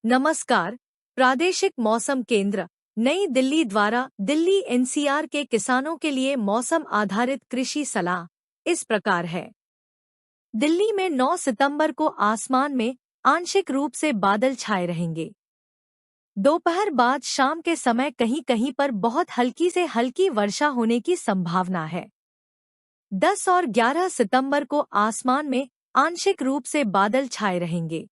नमस्कार। प्रादेशिक मौसम केंद्र नई दिल्ली द्वारा दिल्ली एनसीआर के किसानों के लिए मौसम आधारित कृषि सलाह इस प्रकार है। दिल्ली में 9 सितंबर को आसमान में आंशिक रूप से बादल छाए रहेंगे। दोपहर बाद शाम के समय कहीं कहीं पर बहुत हल्की से हल्की वर्षा होने की संभावना है। 10 और 11 सितंबर को आसमान में आंशिक रूप से बादल छाए रहेंगे।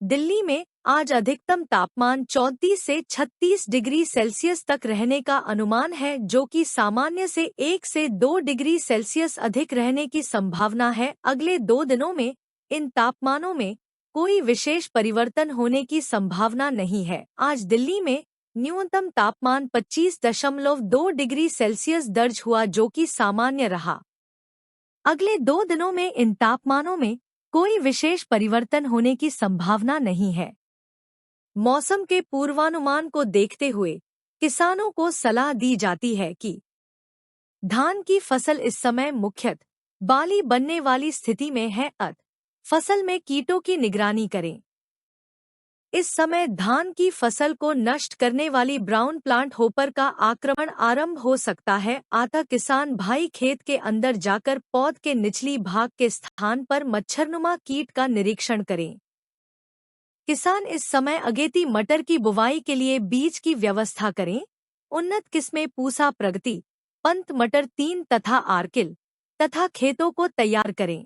दिल्ली में आज अधिकतम तापमान 34 से 36 डिग्री सेल्सियस तक रहने का अनुमान है, जो कि सामान्य से 1 से 2 डिग्री सेल्सियस अधिक रहने की संभावना है। अगले 2 दिनों में इन तापमानों में कोई विशेष परिवर्तन होने की संभावना नहीं है। आज दिल्ली में न्यूनतम तापमान 25.2 डिग्री सेल्सियस दर्ज हुआ, जो कि सामान्य रहा। अगले 2 दिनों में इन तापमानों में कोई विशेष परिवर्तन होने की संभावना नहीं है। मौसम के पूर्वानुमान को देखते हुए किसानों को सलाह दी जाती है कि धान की फसल इस समय मुख्यतः बाली बनने वाली स्थिति में है, अतः फसल में कीटों की निगरानी करें। इस समय धान की फसल को नष्ट करने वाली ब्राउन प्लांट होपर का आक्रमण आरंभ हो सकता है, अतः किसान भाई खेत के अंदर जाकर पौध के निचली भाग के स्थान पर मच्छरनुमा कीट का निरीक्षण करें। किसान इस समय अगेती मटर की बुवाई के लिए बीज की व्यवस्था करें। उन्नत किस्में पूसा प्रगति, पंत मटर 3 तथा आर्किल तथा खेतों को तैयार करें।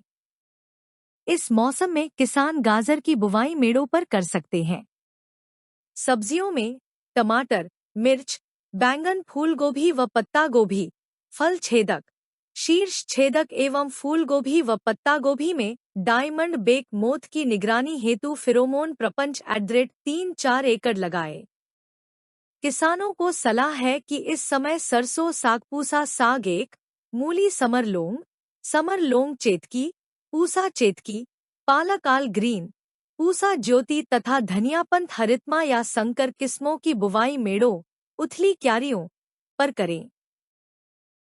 इस मौसम में किसान गाजर की बुवाई मेड़ों पर कर सकते हैं। सब्जियों में टमाटर, मिर्च, बैंगन, फूल गोभी व पत्ता गोभी, फल छेदक, शीर्ष छेदक एवं फूल गोभी व पत्ता गोभी में डायमंड बेक मोथ की निगरानी हेतु फेरोमोन प्रपंच @3-4 एकड़ लगाए। किसानों को सलाह है कि इस समय सरसों, सागपूसा साग 1, मूली समर लौंग चेतकी, पूसा चेतकी, पालक आल ग्रीन, पूसा ज्योति तथा धनियापंत हरितमा या संकर किस्मों की बुवाई मेड़ों, उथली क्यारियों पर करें।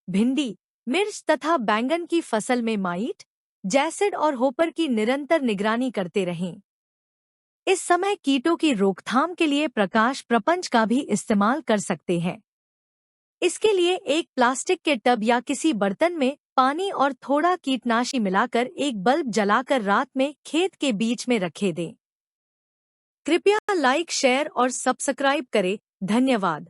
भिंडी, मिर्च तथा बैंगन की फसल में माइट, जैसिड और होपर की निरंतर निगरानी करते रहें। इस समय कीटों की रोकथाम के लिए प्रकाश प्रपंच का भी इस्तेमाल कर सकते हैं। इसके लिए एक प्लास्टिक के टब या किसी बर्तन में पानी और थोड़ा कीटनाशी मिलाकर एक बल्ब जलाकर रात में खेत के बीच में रखे दें। कृपया लाइक, शेयर और सब्सक्राइब करें। धन्यवाद।